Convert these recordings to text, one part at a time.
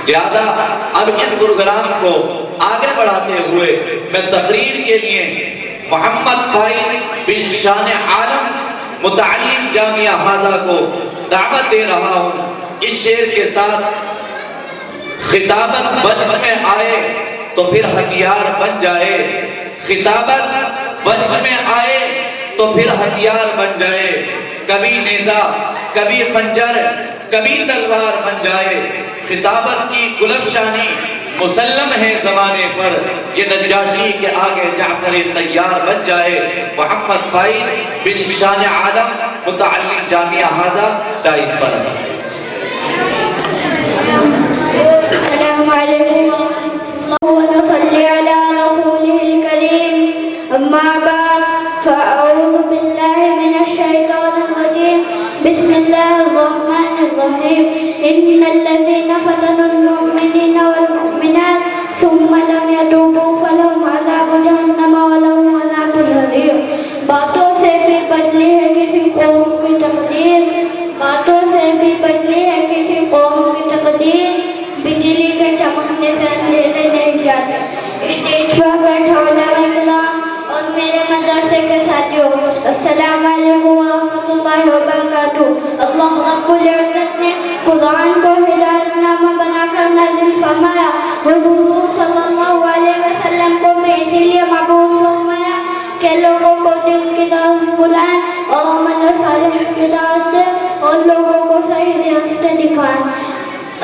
لہذا اب اس پروگرام کو آگے بڑھاتے ہوئے میں تقریر کے لیے محمد فائز بن شان عالم متعلم جامعہ حاضہ کو دعوت دے رہا ہوں۔ اس شعر کے ساتھ خطابت وجہ میں آئے تو پھر ہتھیار بن جائے، خطابت وجہ میں آئے تو پھر ہتھیار بن جائے، کبھی نیزہ کبھی خنجر کبھی تلوار بن جائے، خطابت کی گلفشانی مسلم ہے زمانے پر، یہ نجاشی کے آگے جعفر طیار بن جائے۔ محمد فائز بن شان عالم متعلم جامعہ حاضہ ڈائس پر۔ السلام علیکم ونصلي على رسوله الكريم أما بعد فأعوذ بالله من الشيطان الرجيم بسم الله الرحمن الرحيم إن الذين فتنوا المؤمنين والمؤمنات ثم لم يتوبوا فلهم عذاب جهنم ولهم عذاب الحريق۔ باتوں سے بھی بدلی ہے کسی قوم کی تقدیر، باتوں سے بھی بدلی ہے کسی قوم کی تقدیر، بجلی کے چمکنے سے اندھیرے نہیں جاتے۔ اسٹیج پر بیٹھا علماء کرام اور میرے مدرسے کے ساتھیوں، السلام علیکم ورحمۃ اللہ وبرکاتہ۔ اللہ رب العزت نے قرآن کو ہدایت نامہ بنا کر نازل فرمایا، حضور صلی اللہ علیہ وسلم کو بھی اسی لیے مبعوث فرمایا کہ لوگوں کو دین کی طرف بلائیں اور عمل صالح کی دعوت دیں اور لوگوں کو صحیح راستے دکھائیں۔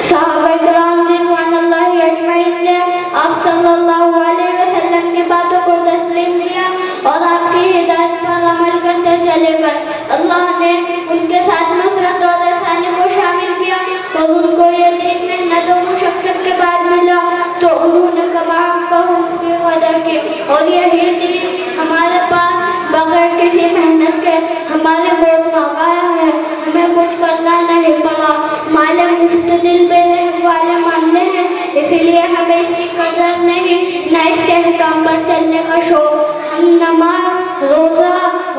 صحابہ کرام رضوان اللہ اجمعین نے آپ صلی اللہ علیہ وسلم کی باتوں کو تسلیم کیا اور آپ کی ہدایت پر عمل کرتے چلے گئے۔ اللہ نے ان کے ساتھ نصرت اور آسانی کو شامل کیا اور ان کو یہ دین محنت و مشقت کے بعد ملا تو انہوں نے کما کر اس کی قدر کی، اور یہی دین ہمارے پاس بغیر کسی محنت کے ہمارے گود میں آیا ہے، ہمیں کچھ کرنا نہیں پڑا۔ مال مستدل بے رحم والے معاملے ہیں، اسی لیے ہمیں اس کی قدر نہیں نہ اس کے احکام پر چلنے کا شوق۔ ہم نماز، روزہ،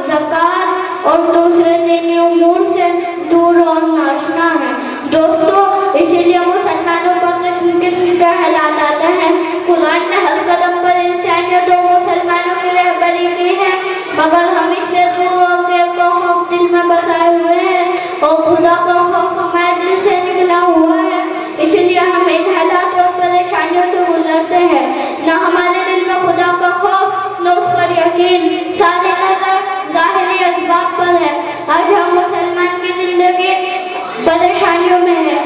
زکوٰۃ اور دوسرے دینی امور سے دور اور ناشنا ہیں۔ دوستو، اسی لیے مسلمانوں پر قسم قسم کے حالات آتے ہیں۔ قرآن نے ہر قدم پر انسانیت اور مسلمانوں کی رہبری کی ہے، مگر ہم اس سے دور ہو کے خوف دل میں بسائے ہوئے ہیں اور خدا کا خوف ہمارے دل سے نکلا ہوا ہے، اسی لیے ہم ان حالات اور پریشانیوں سے گزرتے ہیں۔ نہ ہمارے دل میں خدا کا خوف، نہ اس پر یقین، ساری نظر ظاہری اسباب پر ہے۔ آج ہم مسلمان کی زندگی پریشانیوں میں ہے،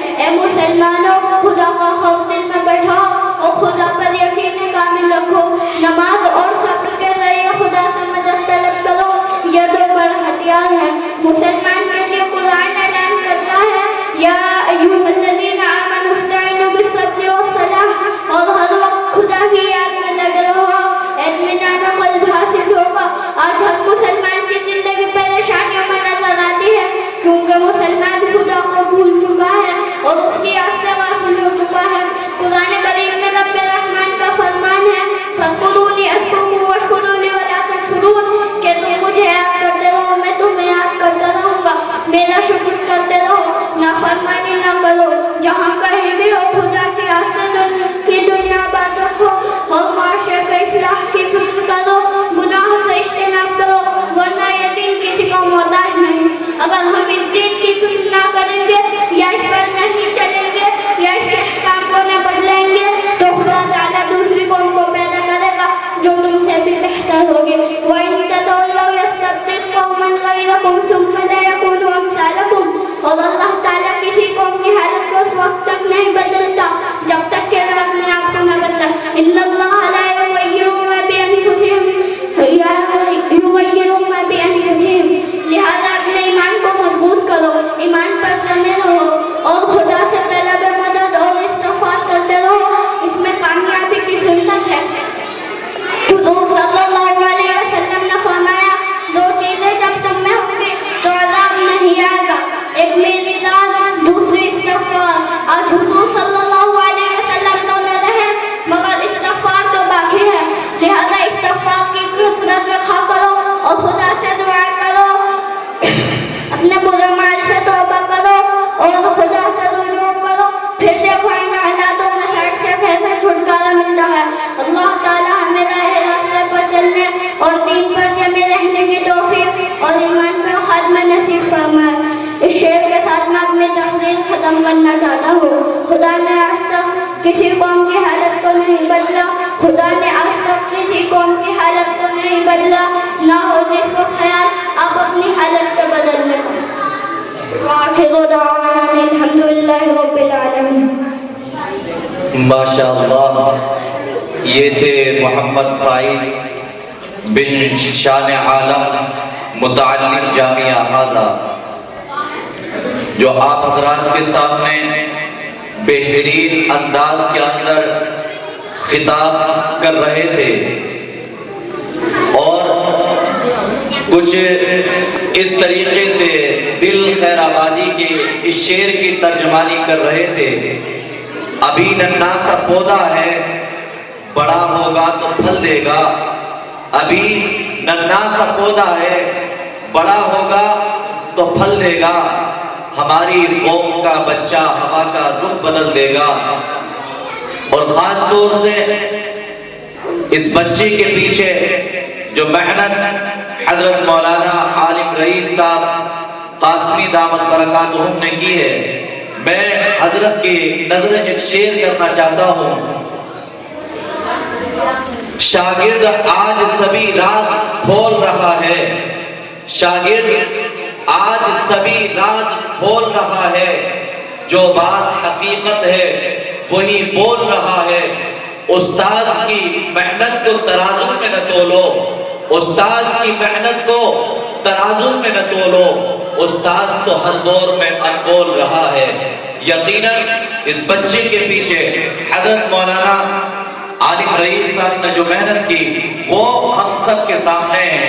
اس شعر کے ساتھ میں اپنی تقریر ختم کرنا چاہتا ہوں۔ خدا نے آج تک کسی قوم کی حالت کو نہیں بدلا، خدا نے آج تک کسی قوم کی حالت کو نہیں بدلا، نہ ہو جس کو خیال آپ اپنی حالت کو بدلنے کا۔ وآخر دعوانا الحمدللہ رب العالمین۔ ماشاءاللہ، یہ تھے محمد فائز بن شان عالم متعلم جامعہ حاضہ، جو آپ حضرات کے سامنے بہترین انداز کے اندر خطاب کر رہے تھے اور کچھ اس طریقے سے دل خیر آبادی کے اس شعر کی ترجمانی کر رہے تھے۔ ابھی ننھا سا پودا ہے، بڑا ہوگا تو پھل دے گا۔ ابھی ننھا سا پودا ہے، بڑا ہوگا تو پھل دے گا۔ ہماری قوم کا بچہ ہوا کا رخ بدل دے گا۔ اور خاص طور سے اس بچے کے پیچھے جو محنت حضرت مولانا عالم رئیس صاحب قاسمی دامت برکاتہم نے کی ہے، میں حضرت کی نظر ایک شعر کرنا چاہتا ہوں۔ شاگرد آج سبھی راز کھول رہا ہے، شاگرد آج سبھی راز کھول رہا ہے، جو بات حقیقت ہے وہی بول رہا ہے۔ استاذ کی محنت کو ترازو میں نہ تولو، استاذ کی محنت کو ترازو میں نہ تولو، استاذ تو ہر دور میں انمول رہا ہے۔ یقیناً اس بچے کے پیچھے حضرت مولانا عالم رئیس صاحب نے جو محنت کی وہ ہم سب کے سامنے ہے۔